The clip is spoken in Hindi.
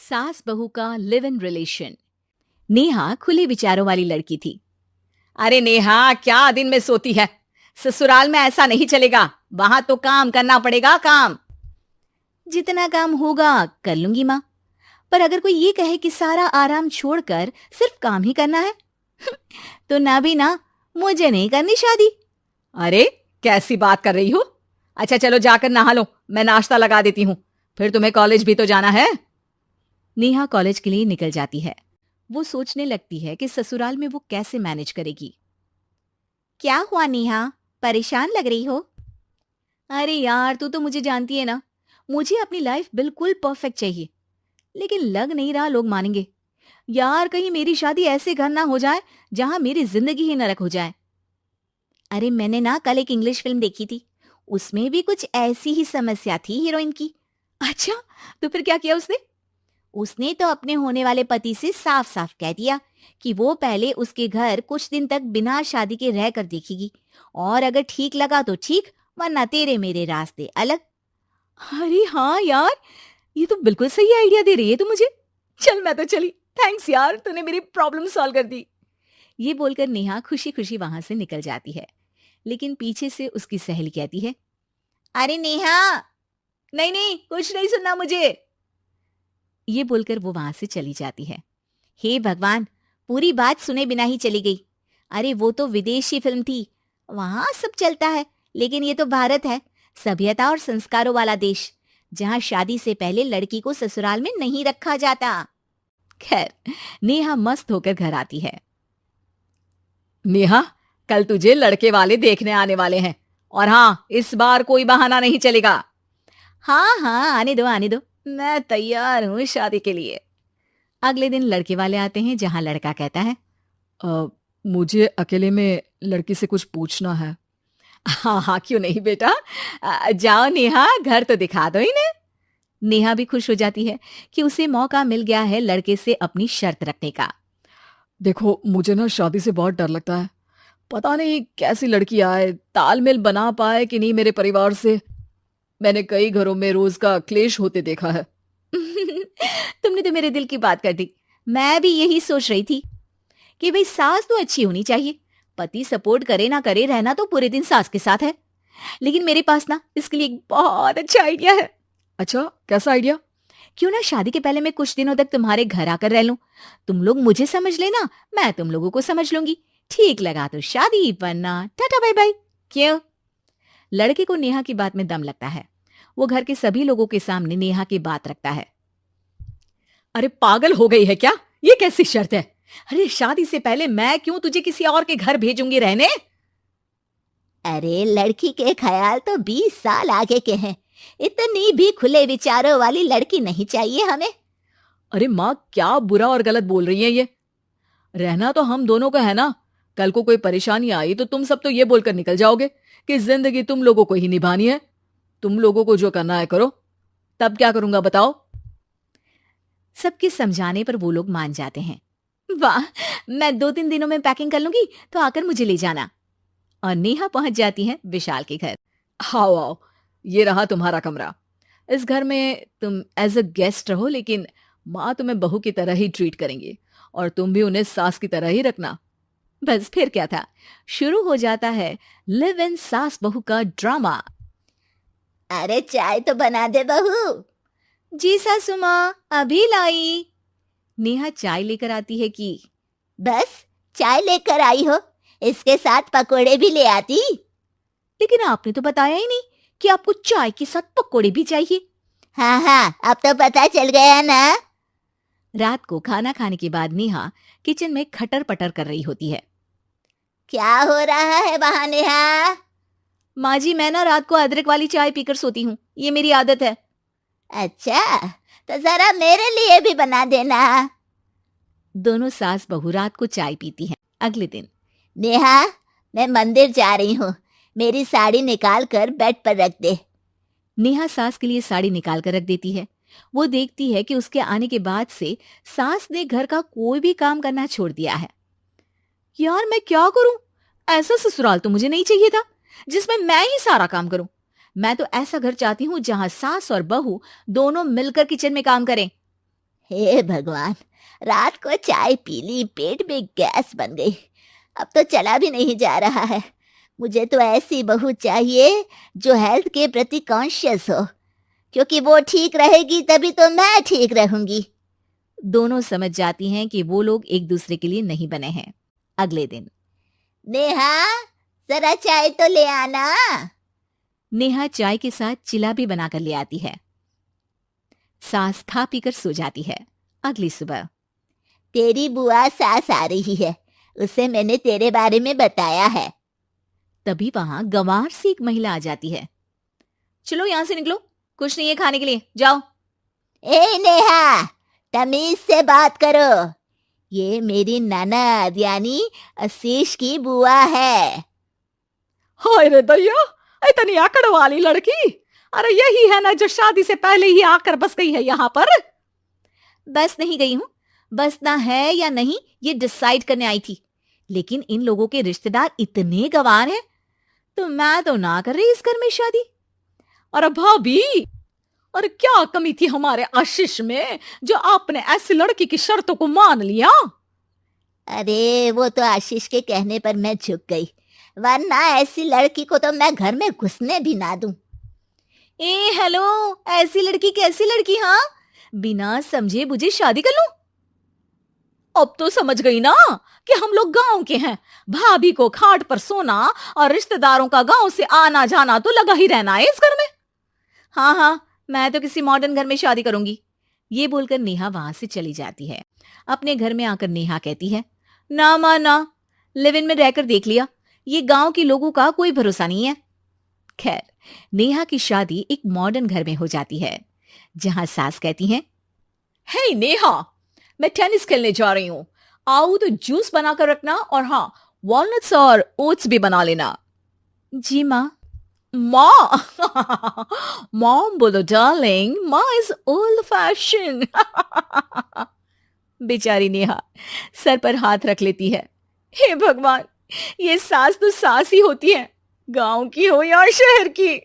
सास बहू का लिव इन रिलेशन। नेहा खुले विचारों वाली लड़की थी। अरे नेहा, क्या दिन में सोती है? ससुराल में ऐसा नहीं चलेगा, वहां तो काम करना पड़ेगा। काम जितना काम होगा कर लूंगी माँ, पर अगर कोई ये कहे कि सारा आराम छोड़कर सिर्फ काम ही करना है तो ना भी ना, मुझे नहीं करनी शादी। अरे कैसी बात कर रही हो? अच्छा चलो जाकर नहा लो, मैं नाश्ता लगा देती हूँ, फिर तुम्हें कॉलेज भी तो जाना है। नेहा कॉलेज के लिए निकल जाती है। वो सोचने लगती है कि ससुराल में वो कैसे मैनेज करेगी। क्या हुआ नेहा, परेशान लग रही हो? अरे यार, तू तो मुझे जानती है ना, मुझे अपनी लाइफ बिल्कुल परफेक्ट चाहिए, लेकिन लग नहीं रहा लोग मानेंगे। यार कहीं मेरी शादी ऐसे घर ना हो जाए जहां मेरी जिंदगी ही नरक हो जाए। अरे मैंने ना कल एक इंग्लिश फिल्म देखी थी, उसमें भी कुछ ऐसी ही समस्या थी हीरोइन की। अच्छा, तो फिर क्या किया उसने? उसने तो अपने होने वाले पति से साफ साफ कह दिया कि वो पहले उसके घर कुछ दिन तक बिना शादी के रह कर देखेगी, और अगर ठीक लगा तो ठीक, वरना तेरे मेरे रास्ते अलग। अरे हाँ यार, ये तो बिल्कुल सही आइडिया दे रही है तू मुझे। चल मैं तो चली, थैंक्स यार, तूने मेरी प्रॉब्लम सॉल्व कर दी। ये बोलकर नेहा खुशी खुशी वहां से निकल जाती है, लेकिन पीछे से उसकी सहेली कहती है, अरे नेहा, नहीं नहीं, कुछ नहीं सुनना मुझे। ये बोलकर वो वहां से चली जाती है। हे भगवान, पूरी बात सुने बिना ही चली गई। अरे वो तो विदेशी फिल्म थी, वहां सब चलता है, लेकिन ये तो भारत है, सभ्यता और संस्कारों वाला देश, जहां शादी से पहले लड़की को ससुराल में नहीं रखा जाता। खैर, नेहा मस्त होकर घर आती है। नेहा, कल तुझे लड़के वाले देखने आने वाले हैं, और हाँ, इस बार कोई बहाना नहीं चलेगा। हाँ हाँ, आने दो आने दो, मैं तैयार हूं शादी के लिए। अगले दिन लड़के वाले आते हैं, जहां लड़का कहता है, मुझे अकेले में लड़की से कुछ पूछना है। हाँ हाँ, क्यों नहीं बेटा, जाओ नेहा, घर तो दिखा दो इन्हें। नेहा भी खुश हो जाती है कि उसे मौका मिल गया है लड़के से अपनी शर्त रखने का। देखो, मुझे ना शादी से बहुत डर लगता है, पता नहीं कैसी लड़की आए, तालमेल बना पाए कि नहीं मेरे परिवार से। मैंने कई घरों में रोज का क्लेश होते देखा है। तुमने तो मेरे दिल की बात कर दी। मैं भी यही सोच रही थी कि भाई सास तो अच्छी होनी चाहिए, पति सपोर्ट करे ना करे, रहना तो पूरे दिन सास के साथ है। लेकिन मेरे पास ना इसके लिए एक बहुत अच्छा आइडिया है। अच्छा, कैसा आइडिया? क्यों ना शादी के पहले मैं कुछ दिनों तक तुम्हारे घर आकर रह लूं, तुम लोग मुझे समझ लेना, मैं तुम लोगों को समझ लूंगी। ठीक लगा तो शादी, वरना टाटा बाय बाय। क्यों? लड़के को नेहा की बात में दम लगता है। वो घर के सभी लोगों के सामने नेहा की बात रखता है। अरे पागल हो गई है क्या? ये कैसी शर्त है? अरे शादी से पहले मैं क्यों तुझे किसी और के घर भेजूंगी रहने? अरे लड़की के ख्याल तो 20 साल आगे के हैं, इतनी भी खुले विचारों वाली लड़की नहीं चाहिए हमें। अरे माँ, क्या बुरा और गलत बोल रही है ये? रहना तो हम दोनों का है ना, कल को कोई परेशानी आई तो तुम सब तो ये बोलकर निकल जाओगे कि जिंदगी तुम लोगों को ही निभानी है। तुम लोगों को जो करना है करो, तब क्या करूंगा बताओ? सबके समझाने पर वो लोग मान जाते हैं। वाह, मैं 2-3 दिनों में पैकिंग कर लूंगी, तो आकर मुझे ले जाना। और नेहा पहुंच जाती है विशाल के घर। आओ आओ, ये रहा तुम्हारा कमरा। इस घर में तुम एज अ गेस्ट रहो, लेकिन माँ तुम्हें बहू की तरह ही ट्रीट करेंगे, और तुम भी उन्हें सास की तरह ही रखना। बस फिर क्या था, शुरू हो जाता है लिव इन सास बहू का ड्रामा। अरे चाय तो बना दे बहू। जी सासू माँ, अभी लाई। नेहा चाय लेकर आती है कि बस चाय लेकर आई हो, इसके साथ पकोड़े भी ले आती। लेकिन आपने तो बताया ही नहीं कि आपको चाय के साथ पकोड़े भी चाहिए। हाँ हाँ, अब तो पता चल गया ना। रात को खाना खाने के बाद नेहा किचन में खटर पटर कर रही होती है। क्या हो रहा है वहां नेहा? माँ जी, मैं ना रात को अदरक वाली चाय पीकर सोती हूँ, ये मेरी आदत है। अच्छा, तो जरा मेरे लिए भी बना देना। दोनों सास बहू रात को चाय पीती हैं। अगले दिन, नेहा, मैं मंदिर जा रही हूँ, मेरी साड़ी निकाल कर बेड पर रख दे। नेहा सास के लिए साड़ी निकाल कर रख देती है। वो देखती है कि उसके आने के बाद से सास ने घर का कोई भी काम करना छोड़ दिया है। यार मैं क्या करूं? ऐसा ससुराल तो मुझे नहीं चाहिए था जिसमें मैं ही सारा काम करूं। मैं तो ऐसा घर चाहती हूं जहां सास और बहू दोनों मिलकर किचन में काम करें। हे भगवान, रात को चाय पी ली, पेट में गैस बन गई, अब तो चला भी नहीं जा रहा है। मुझे तो ऐसी बहू चाहिए जो हेल्थ के प्रति कॉन्शियस हो, क्योंकि वो ठीक रहेगी तभी तो मैं ठीक रहूंगी। दोनों समझ जाती हैं कि वो लोग एक दूसरे के लिए नहीं बने हैं। अगले दिन नेहा, जरा चाय तो ले आना। नेहा चाय के साथ चिला भी बनाकर ले आती है। सास खा पीकर सो जाती है। अगली सुबह तेरी बुआ सास आ रही है, उसे मैंने तेरे बारे में बताया है। तभी वहां गंवार से एक महिला आ जाती है। चलो यहां से निकलो, कुछ नहीं है खाने के लिए, जाओ। ए नेहा, तमीज से बात करो, ये मेरी ननद यानी आशीष की बुआ है। हाय रे दैया, इतनी आकड़ वाली लड़की! अरे यही है ना जो शादी से पहले ही आकर बस गई है यहाँ पर। बस नहीं गई हूं, बसना है या नहीं ये डिसाइड करने आई थी, लेकिन इन लोगों के रिश्तेदार इतने गंवार हैं तो मैं तो ना कर रही इस घर में शादी। अरे भाभी, और क्या कमी थी हमारे आशीष में जो आपने ऐसी लड़की की शर्तों को मान लिया? अरे वो तो आशीष के कहने पर मैं झुक गई, वरना ऐसी लड़की को तो मैं घर में घुसने भी ना दूं। ए हेलो, ऐसी लड़की कैसी लड़की? हाँ, बिना समझे बुझे शादी कर लूं? अब तो समझ गई ना कि हम लोग गांव के हैं। भाभी को खाट पर सोना और रिश्तेदारों का गांव से आना जाना तो लगा ही रहना है इस घर में। हाँ हाँ, मैं तो किसी मॉडर्न घर में शादी करूंगी। ये बोलकर नेहा वहां से चली जाती है। अपने घर में आकर नेहा कहती है, ना मां ना, लिव इन में रहकर देख लिया, ये गांव के लोगों का कोई भरोसा नहीं है। खैर, नेहा की शादी एक मॉडर्न घर में हो जाती है, जहां सास कहती है, हे नेहा, मैं टेनिस खेलने जा रही हूं, आओ तो जूस बनाकर रखना, और हाँ, वॉलनट्स और ओट्स भी बना लेना। जी माँ। माँ मॉम बोलो डार्लिंग, माँ इज ओल्ड फैशन। बेचारी नेहा सर पर हाथ रख लेती है। हे भगवान, ये सास तो सास ही होती है, गांव की हो या शहर की।